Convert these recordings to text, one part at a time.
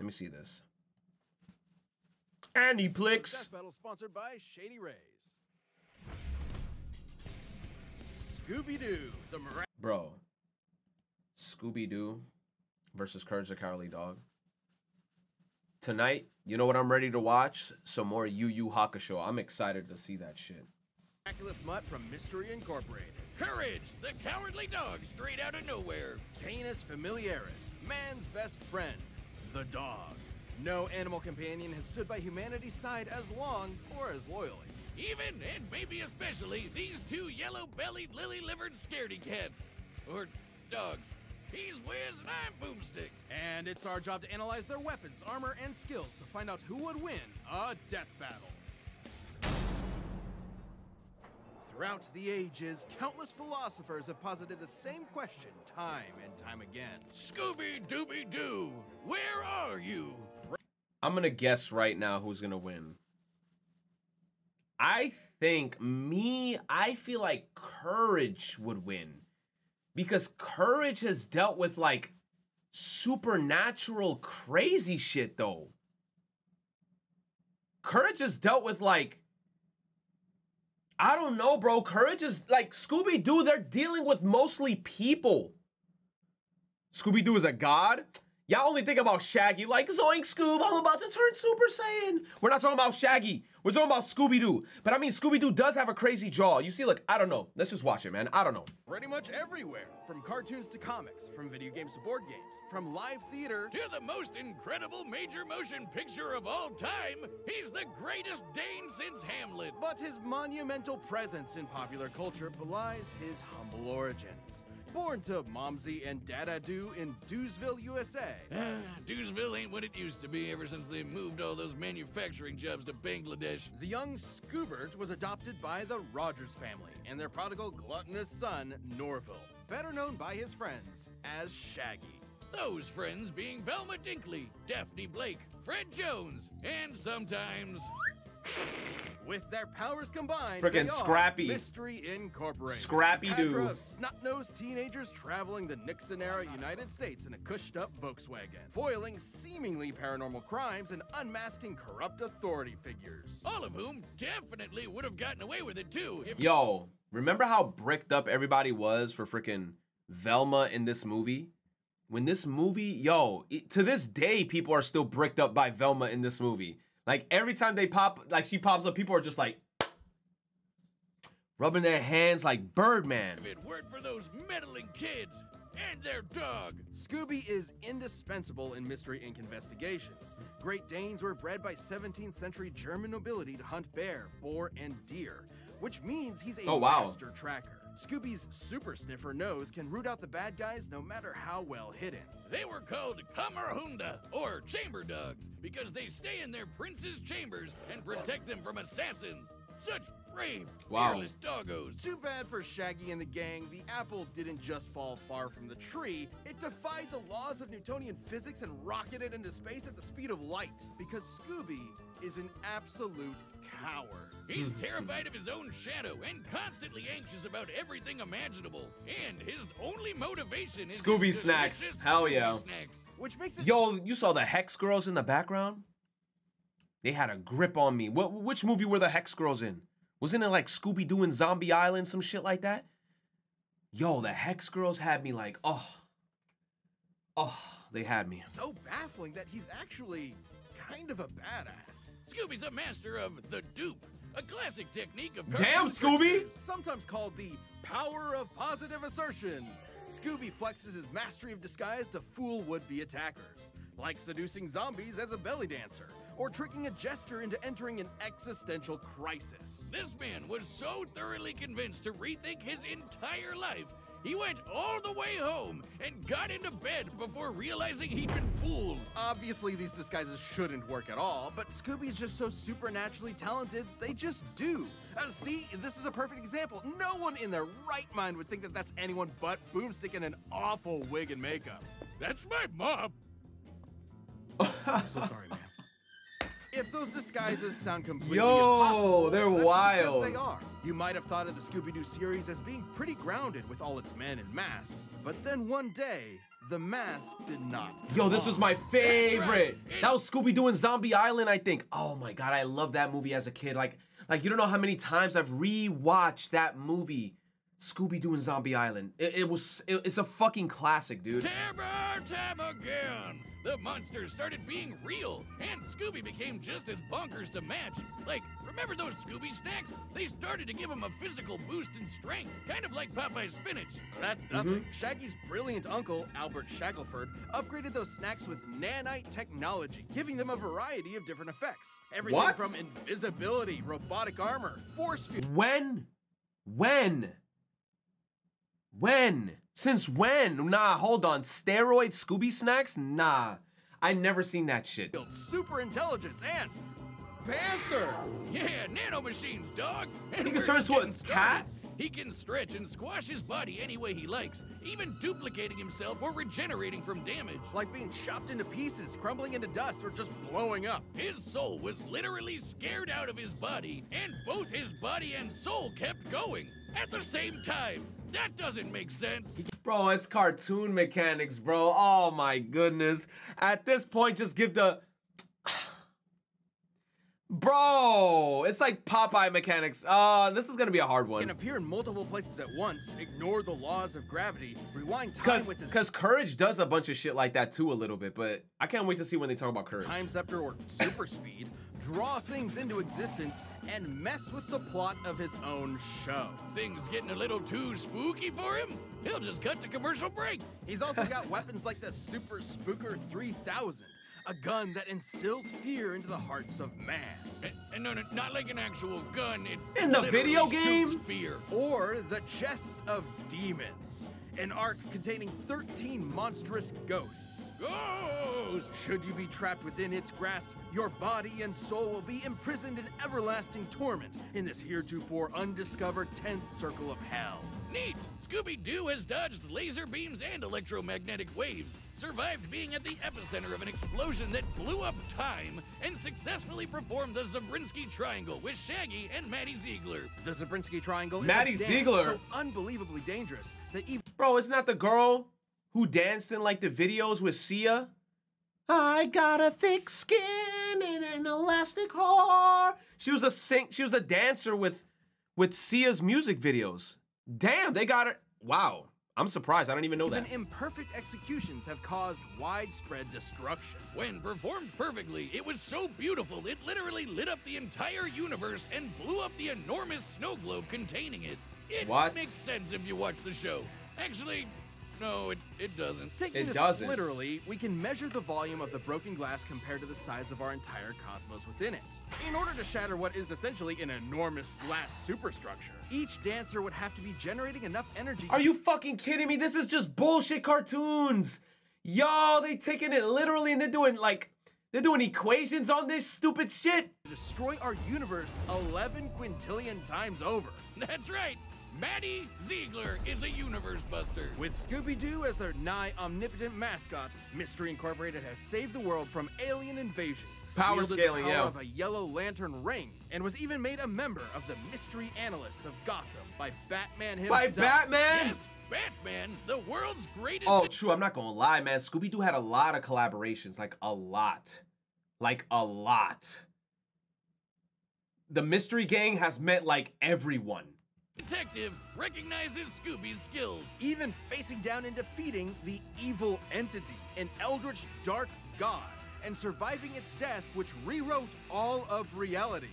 me see this. Aniplex. Battle sponsored by Shady Rays. Scooby-Doo, the Bro. Scooby-Doo versus Courage the Cowardly Dog. Tonight, you know what I'm ready to watch? Some more Yu Yu Hakusho. I'm excited to see that shit. Miraculous Mutt from Mystery Incorporated. Courage, the Cowardly Dog, straight out of nowhere. Canis Familiaris, man's best friend, the dog. No animal companion has stood by humanity's side as long or as loyally. Even, and maybe especially, these two yellow-bellied, lily-livered scaredy cats. Or dogs. He's Wiz and I'm Boomstick. And it's our job to analyze their weapons, armor, and skills to find out who would win a death battle. Throughout the ages, countless philosophers have posited the same question time and time again. Scooby-Dooby-Doo, where are you? I'm going to guess right now who's going to win. I feel like Courage would win. Because Courage has dealt with, like, supernatural crazy shit, though. Courage has dealt with, like, I don't know, bro. Courage is, like, Scooby-Doo, they're dealing with mostly people. Scooby-Doo is a god? Y'all only think about Shaggy, like, Zoink Scoob, I'm about to turn Super Saiyan. We're not talking about Shaggy. We're talking about Scooby-Doo. But I mean, Scooby-Doo does have a crazy jaw. You see, like, I don't know. Let's just watch it, man. I don't know. Pretty much everywhere. From cartoons to comics, from video games to board games, from live theater to the most incredible major motion picture of all time, he's the greatest Dane since Hamlet. But his monumental presence in popular culture belies his humble origins. Born to Momsy and Dada-Doo in Doosville, USA. Doosville ain't what it used to be ever since they moved all those manufacturing jobs to Bangladesh. The young Scoobert was adopted by the Rogers family and their prodigal gluttonous son, Norville, better known by his friends as Shaggy. Those friends being Velma Dinkley, Daphne Blake, Fred Jones, and sometimes... With their powers combined, freaking Scrappy. Mystery Incorporated. Scrappy-Doo. Snot-nosed teenagers traveling the Nixon-era United States in a cushed-up Volkswagen, foiling seemingly paranormal crimes and unmasking corrupt authority figures. All of whom definitely would have gotten away with it too. Yo, remember how bricked up everybody was for freaking Velma in this movie? When this movie, yo, to this day, people are still bricked up by Velma in this movie. Like, every time they pop, like, she pops up, people are just like, rubbing their hands like Birdman. If it weren't for those meddling kids and their dog. Scooby is indispensable in Mystery Inc. investigations. Great Danes were bred by 17th century German nobility to hunt bear, boar, and deer, which means he's a master tracker. Scooby's super sniffer nose can root out the bad guys no matter how well hidden. They were called Kamerhunda, or chamber dogs, because they stay in their prince's chambers and protect them from assassins. Such brave, fearless doggos. Too bad for Shaggy and the gang, the apple didn't just fall far from the tree, it defied the laws of Newtonian physics and rocketed into space at the speed of light, because Scooby is an absolute coward. He's terrified of his own shadow and constantly anxious about everything imaginable. And his only motivation is Scooby snacks. Hell yeah. Snacks. Which makes it Yo, you saw the Hex Girls in the background? They had a grip on me. Which movie were the Hex Girls in? Wasn't it like Scooby-Doo and Zombie Island, some shit like that? Yo, the Hex Girls had me like, oh, they had me. So baffling that he's actually kind of a badass. Scooby's a master of the dupe, a classic technique of damn Scooby! Sometimes called the power of positive assertion. Scooby flexes his mastery of disguise to fool would-be attackers, like seducing zombies as a belly dancer, or tricking a jester into entering an existential crisis. This man was so thoroughly convinced to rethink his entire life, he went all the way home and got into bed before realizing he'd been fooled. Obviously, these disguises shouldn't work at all, but Scooby's just so supernaturally talented, they just do. See, this is a perfect example. No one in their right mind would think that that's anyone but Boomstick in an awful wig and makeup. That's my mom. I'm so sorry, man. If those disguises sound completely impossible, they're wild. Because they are. You might have thought of the Scooby-Doo series as being pretty grounded with all its men in masks, but then one day, the mask did not. Yo, this was my favorite. That was Scooby-Doo and Zombie Island, I think. Oh my God, I loved that movie as a kid. Like you don't know how many times I've rewatched that movie. Scooby-Doo and Zombie Island. It's a fucking classic, dude. Time again. The monsters started being real, and Scooby became just as bonkers to match. Like, remember those Scooby snacks? They started to give him a physical boost in strength, kind of like Popeye's spinach. That's nothing. Shaggy's brilliant uncle, Albert Shackleford, upgraded those snacks with nanite technology, giving them a variety of different effects. Everything from invisibility, robotic armor, force field. When? Since when? Nah, hold on. Steroid Scooby snacks? Nah. I never seen that shit. Super intelligence and Panther! Yeah, nanomachines, dog! And he can turn into a cat? He can stretch and squash his body any way he likes, even duplicating himself or regenerating from damage. Like being chopped into pieces, crumbling into dust, or just blowing up. His soul was literally scared out of his body, and both his body and soul kept going at the same time. That doesn't make sense. Bro, it's cartoon mechanics, bro. Oh my goodness. At this point, just give the... Bro, it's like Popeye mechanics. This is gonna be a hard one. Can appear in multiple places at once, ignore the laws of gravity, rewind time with his... Because Courage does a bunch of shit like that too a little bit, but I can't wait to see when they talk about Courage. Time Scepter or Super Speed, draw things into existence, and mess with the plot of his own show. Things getting a little too spooky for him? He'll just cut the commercial break. He's also got weapons like the Super Spooker 3000. A gun that instills fear into the hearts of man. And no, not like an actual gun. It in the video game? Fear. Or the Chest of Demons, an ark containing 13 monstrous ghosts. Ghosts! Should you be trapped within its grasp, your body and soul will be imprisoned in everlasting torment in this heretofore undiscovered 10th circle of hell. Neat! Scooby-Doo has dodged laser beams and electromagnetic waves, survived being at the epicenter of an explosion that blew up time, and successfully performed the Zabriskie Triangle with Shaggy and Maddie Ziegler. The Zabriskie Triangle is Maddie Ziegler so unbelievably dangerous that even... Bro, isn't that the girl who danced in like the videos with Sia? I got a thick skin and an elastic heart. She was a dancer with Sia's music videos. Damn, they got it. Wow. I'm surprised. I don't even know that. Even imperfect executions have caused widespread destruction. When performed perfectly, it was so beautiful, it literally lit up the entire universe and blew up the enormous snow globe containing it. It makes sense if you watch the show. Actually, no, it doesn't. Taking this literally, we can measure the volume of the broken glass compared to the size of our entire cosmos within it. In order to shatter what is essentially an enormous glass superstructure, each dancer would have to be generating enough energy. Are you fucking kidding me? This is just bullshit cartoons. Yo, they taking it literally and they're doing equations on this stupid shit. To destroy our universe 11 quintillion times over. That's right. Maddie Ziegler is a universe buster. With Scooby-Doo as their nigh omnipotent mascot, Mystery Incorporated has saved the world from alien invasions, power scaling, the power of a Yellow Lantern ring, and was even made a member of the Mystery Analysts of Gotham by Batman himself. By Batman? Yes, Batman, the world's greatest... Oh, true. I'm not gonna lie, man. Scooby-Doo had a lot of collaborations. Like, a lot. The Mystery Gang has met, like, everyone. Detective recognizes Scooby's skills. Even facing down and defeating the evil entity, an eldritch dark god, and surviving its death, which rewrote all of reality.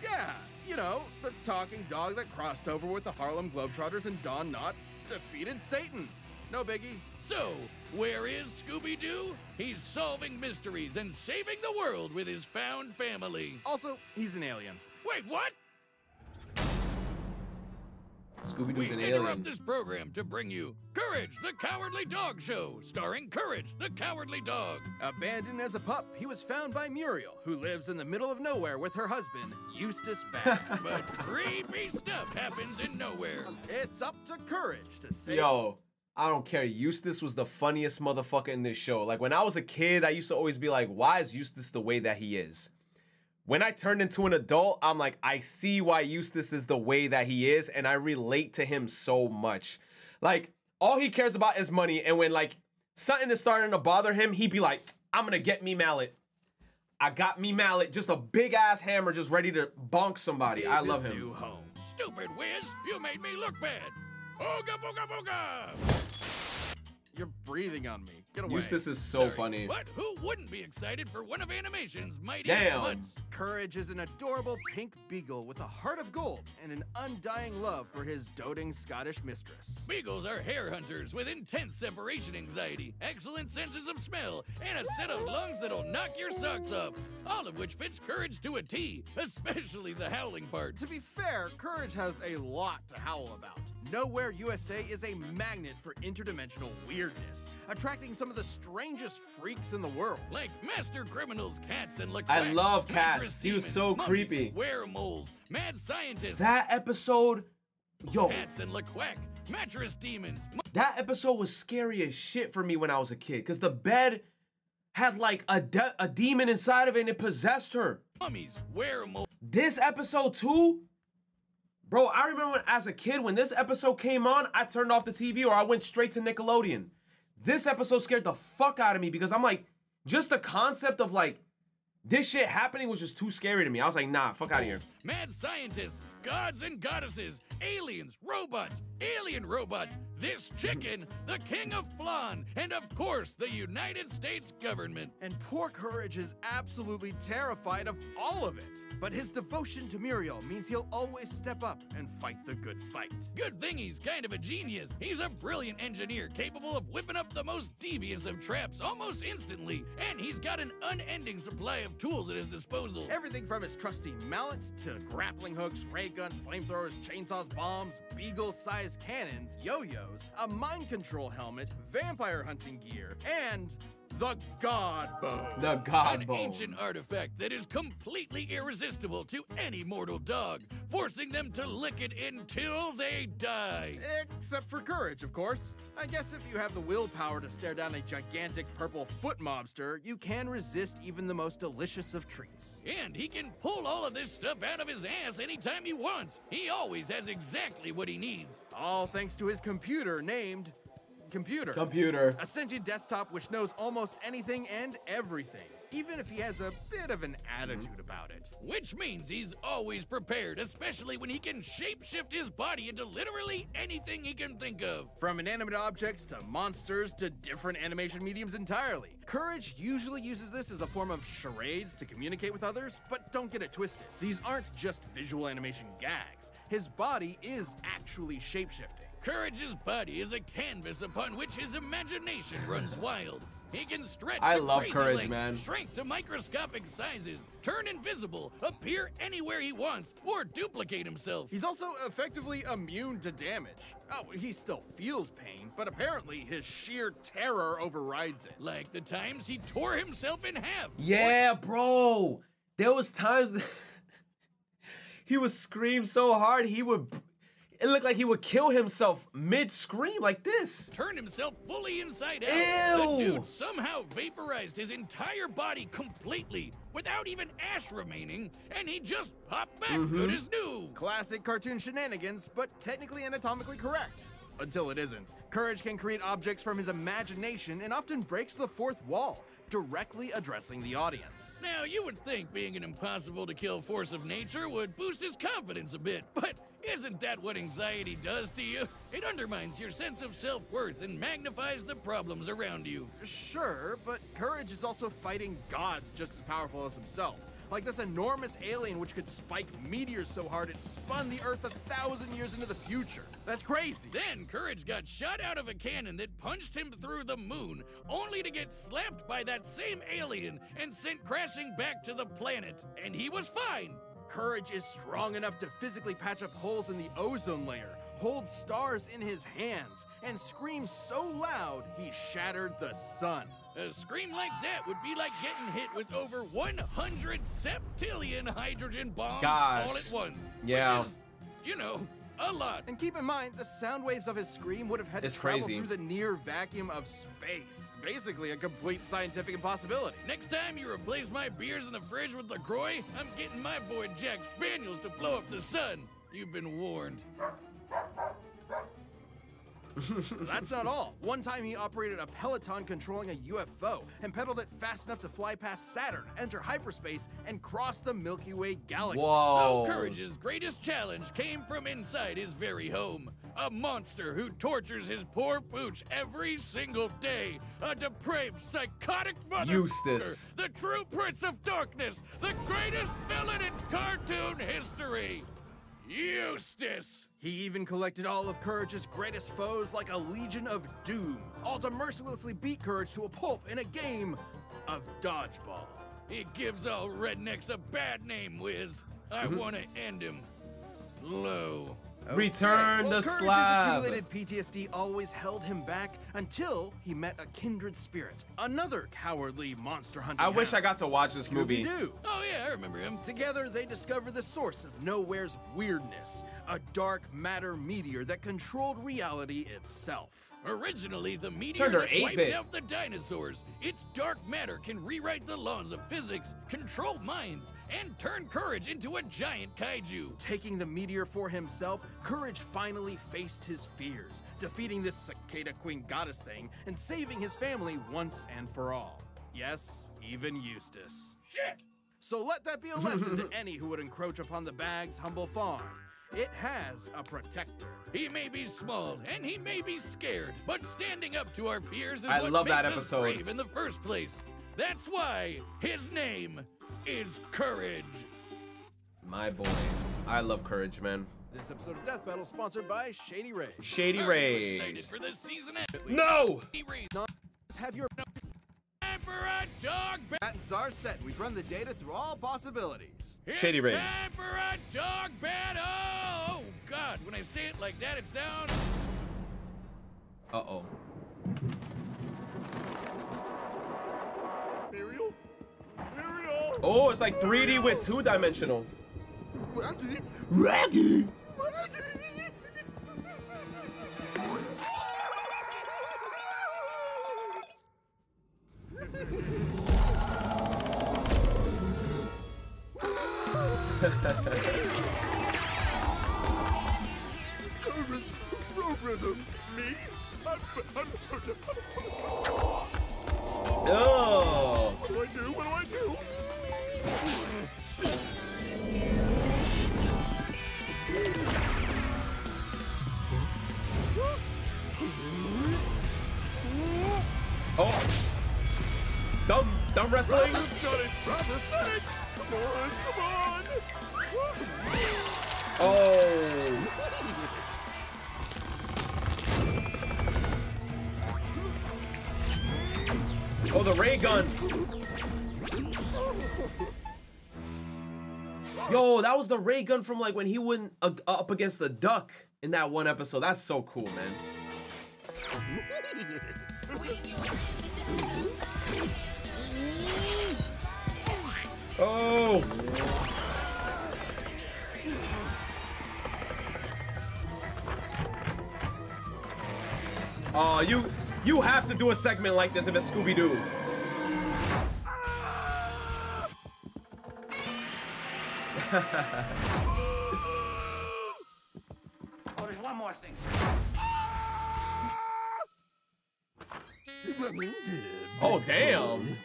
Yeah, you know, the talking dog that crossed over with the Harlem Globetrotters and Don Knotts defeated Satan. No biggie. So, where is Scooby-Doo? He's solving mysteries and saving the world with his found family. Also, he's an alien. Wait, what? Scooby-Doo's an alien. We interrupt this program to bring you Courage, the Cowardly Dog Show, starring Courage, the Cowardly Dog. Abandoned as a pup, he was found by Muriel, who lives in the middle of nowhere with her husband, Eustace Bad. But creepy stuff happens in nowhere. It's up to Courage to save... Yo, I don't care. Eustace was the funniest motherfucker in this show. Like, when I was a kid, I used to always be like, why is Eustace the way that he is? when I turned into an adult, I'm like, I see why Eustace is the way that he is, and I relate to him so much. Like, all he cares about is money, and when, like, something is starting to bother him, he'd be like, I'm gonna get me mallet. I got me mallet, just a big-ass hammer just ready to bonk somebody. I love him. New home. Stupid Wiz, you made me look bad. Ooga booga booga! You're breathing on me. Get away. Eustace is so funny. But who wouldn't be excited for one of animation's mightiest mutts? Courage is an adorable pink beagle with a heart of gold and an undying love for his doting Scottish mistress. Beagles are hare hunters with intense separation anxiety, excellent senses of smell, and a set of lungs that'll knock your socks off. All of which fits Courage to a T, especially the howling part. To be fair, Courage has a lot to howl about. Nowhere USA is a magnet for interdimensional weirdness, attracting some of the strangest freaks in the world. Like master criminals, cats, and Leclerc. I love cats. He was so creepy. Weremoles, mad scientists. That episode, yo. Cats and Leclerc, mattress demons. That episode was scary as shit for me when I was a kid, because the bed had like a demon inside of it and it possessed her. Mummies, weremoles. This episode too? Bro, I remember when, as a kid, when this episode came on, I turned off the TV or I went straight to Nickelodeon. This episode scared the fuck out of me because I'm like, just the concept of like, this shit happening was just too scary to me. I was like, nah, fuck out of here. Mad scientists, gods and goddesses, aliens, robots, alien robots, this chicken, the king of flan, and of course, the United States government. And poor Courage is absolutely terrified of all of it. But his devotion to Muriel means he'll always step up and fight the good fight. Good thing he's kind of a genius. He's a brilliant engineer capable of whipping up the most devious of traps almost instantly. And he's got an unending supply of tools at his disposal. Everything from his trusty mallet to grappling hooks, ray guns, flamethrowers, chainsaws, bombs, beagle-sized cannons, yo-yos, a mind control helmet, vampire hunting gear, and the God Bone. The God Bone. An ancient artifact that is completely irresistible to any mortal dog, forcing them to lick it until they die. Except for Courage, of course. I guess if you have the willpower to stare down a gigantic purple foot mobster, you can resist even the most delicious of treats. And he can pull all of this stuff out of his ass anytime he wants. He always has exactly what he needs. All thanks to his computer named Computer. A sentient desktop which knows almost anything and everything, even if he has a bit of an attitude about it. Which means he's always prepared, especially when he can shapeshift his body into literally anything he can think of. From inanimate objects to monsters to different animation mediums entirely. Courage usually uses this as a form of charades to communicate with others, but don't get it twisted. These aren't just visual animation gags. His body is actually shapeshifting. Courage's body is a canvas upon which his imagination runs wild. He can stretch I to love crazy Courage, lengths, man. shrink to microscopic sizes, turn invisible, appear anywhere he wants, or duplicate himself. He's also effectively immune to damage. Oh, he still feels pain, but apparently his sheer terror overrides it. Like the times he tore himself in half. Yeah, bro. There was times he would scream so hard, it looked like he would kill himself mid-scream like this. Turned himself fully inside out. Ew. The dude somehow vaporized his entire body completely without even ash remaining, and he just popped back good as new. Classic cartoon shenanigans, but technically anatomically correct. Until it isn't. Courage can create objects from his imagination and often breaks the fourth wall, directly addressing the audience. Now, you would think being an impossible-to-kill force of nature would boost his confidence a bit, but isn't that what anxiety does to you? It undermines your sense of self-worth and magnifies the problems around you. Sure, but Courage is also fighting gods just as powerful as himself. Like this enormous alien which could spike meteors so hard it spun the Earth 1,000 years into the future. That's crazy. Then Courage got shot out of a cannon that punched him through the moon, only to get slapped by that same alien and sent crashing back to the planet. And he was fine. Courage is strong enough to physically patch up holes in the ozone layer, hold stars in his hands, and scream so loud he shattered the sun. A scream like that would be like getting hit with over 100 septillion hydrogen bombs all at once. Yeah. Which is, you know, a lot. And keep in mind, the sound waves of his scream would have had to travel through the near vacuum of space. Basically, a complete scientific impossibility. Next time you replace my beers in the fridge with LaCroix, I'm getting my boy Jack Spaniels to blow up the sun. You've been warned. That's not all. One time he operated a Peloton controlling a UFO and pedaled it fast enough to fly past Saturn, enter hyperspace, and cross the Milky Way galaxy. Whoa. Though Courage's greatest challenge came from inside his very home. A monster who tortures his poor pooch every single day. A depraved, psychotic mother. Eustace. The true Prince of Darkness. The greatest villain in cartoon history. Eustace! He even collected all of Courage's greatest foes like a Legion of Doom, all to mercilessly beat Courage to a pulp in a game of dodgeball. He gives all rednecks a bad name, Wiz. I want to end him. Low. Okay. Return the Courage's slab. accumulated PTSD always held him back until he met a kindred spirit, another cowardly monster hunter. I wish I got to watch this movie. Scooby-Doo. Oh yeah, I remember him. Together, they discover the source of Nowhere's weirdness, a dark matter meteor that controlled reality itself. Originally, the meteor Turned her that wiped 8-bit. out the dinosaurs. Its dark matter can rewrite the laws of physics, control minds, and turn Courage into a giant kaiju. Taking the meteor for himself, Courage finally faced his fears, defeating this cicada queen goddess thing and saving his family once and for all. Yes, even Eustace. Shit! So let that be a lesson to any who would encroach upon the Bag's humble farm. It has a protector. He may be small and he may be scared, but standing up to our fears is I what love makes that us episode. brave in the first place. That's why his name is Courage. My boy. I love Courage, man. This episode of Death Battle sponsored by Shady Rays. Shady Are you Rays. excited for this season? No! Shady Rays. Have your Time for a dog battle. patents are set. We've run the data through all possibilities. Shady Rays. It's time for a dog battle. Oh God, when I say it like that, it sounds. Uh-oh. Muriel? Muriel! Oh, it's like 3D with two-dimensional. Raggy! Raggy! Courage! Road rhythm! Me? Oh! What do I do? What do I do? Oh! Dumb wrestling? Got it! Robert, snake! Come on, come on! Oh! Oh, the ray gun! Yo, that was the ray gun from like when he went up against the duck in that one episode. That's so cool, man. Oh! Oh, you have to do a segment like this if it's Scooby-Doo. Oh, there's one more thing. Oh, damn.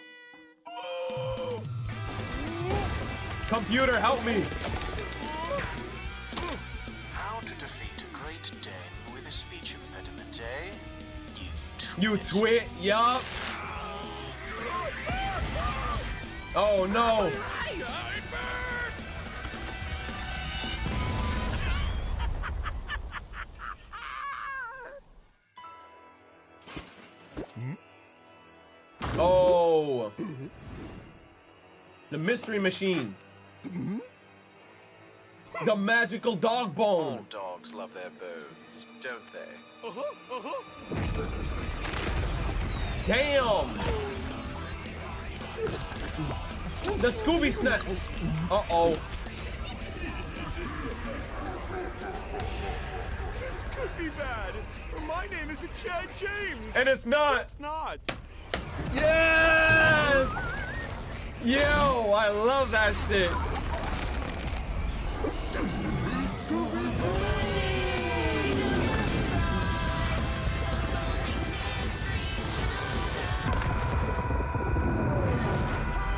Computer, help me. How to defeat a great Dane with a speech impediment, eh? You twit, yup. Oh, no. Oh. The mystery machine. The magical dog bone. All dogs love their bones, don't they? Damn. The Scooby snaps. Uh-oh. This could be bad. My name isn't Chad James. And it's not. It's not. Yes! Yo, I love that shit.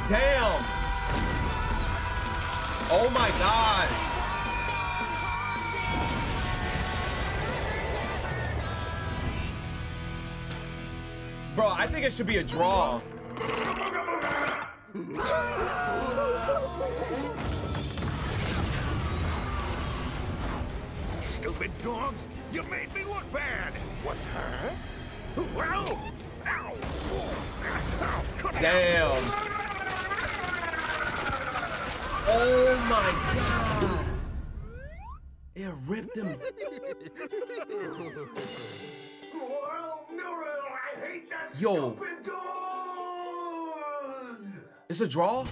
Damn. Oh my God. Bro, I think it should be a draw. Stupid dogs, you made me look bad. What's her? Ow! Ow! Ow! Damn. Oh my God. It ripped him. Yo. It's a draw?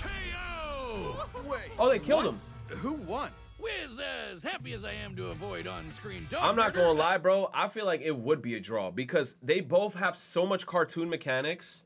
KO! Wait. Oh, they killed what? him. Who won? Wiz, as happy as I am to avoid on-screen dog I'm not murder, gonna lie, bro. I feel like it would be a draw because they both have so much cartoon mechanics.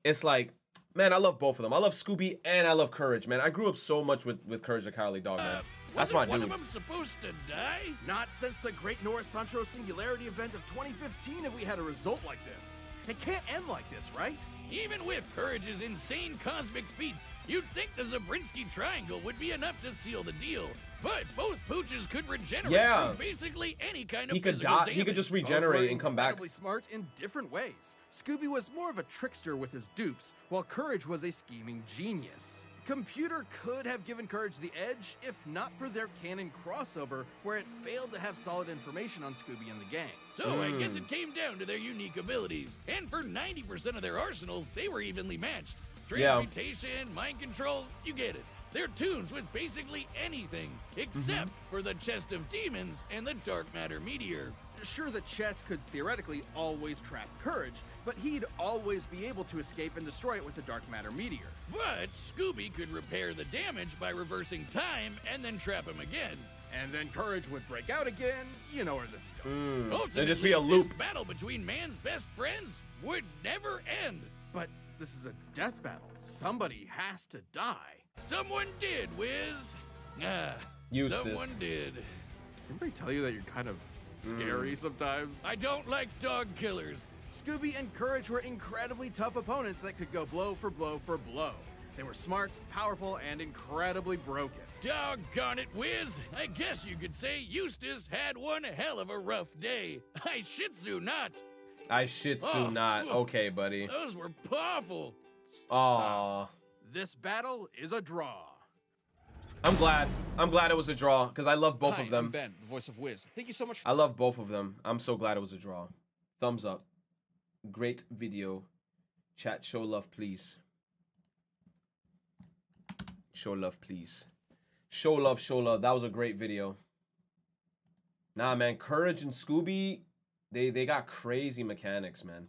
It's like, man, I love both of them. I love Scooby and I love Courage, man. I grew up so much with Courage the Cowardly Dog, man. That's my wasn't dude. one of them supposed to die? Not since the Great Norris Sancho Singularity event of 2015 have we had a result like this. It can't end like this, right? Even with Courage's insane cosmic feats, you'd think the Zabriskie Triangle would be enough to seal the deal. But both pooches could regenerate from basically any kind of He could physical die. damage. He could just Both regenerate were and come back. incredibly smart in different ways. Scooby was more of a trickster with his dupes, while Courage was a scheming genius. Computer could have given Courage the edge if not for their canon crossover, where it failed to have solid information on Scooby and the gang. So I guess it came down to their unique abilities. And for 90% of their arsenals, they were evenly matched. Transmutation, mind control, you get it. They're tunes with basically anything, except for the Chest of Demons and the Dark Matter Meteor. Sure, the chest could theoretically always trap Courage, but he'd always be able to escape and destroy it with the Dark Matter Meteor. But Scooby could repair the damage by reversing time and then trap him again. And then Courage would break out again. You know where this is going. Ultimately, It'd just be a loop. This battle between man's best friends would never end. But this is a death battle. Somebody has to die. Someone did, Wiz. Eustace. Someone did. Anybody tell you that you're kind of scary sometimes? I don't like dog killers. Scooby and Courage were incredibly tough opponents that could go blow for blow for blow. They were smart, powerful, and incredibly broken. Doggone it, Wiz. I guess you could say Eustace had one hell of a rough day. I shih tzu not. I shih tzu Oh, not. ugh. Okay, buddy. Those were powerful. Aw. This battle is a draw. I'm glad. I'm glad it was a draw because I love both Hi, of them. I'm Ben, the voice of Wiz. Thank you so much for I love both of them. I'm so glad it was a draw. Thumbs up. Great video. Chat, show love, please. Show love, please. Show love, show love. That was a great video. Nah, man. Courage and Scooby, they got crazy mechanics, man.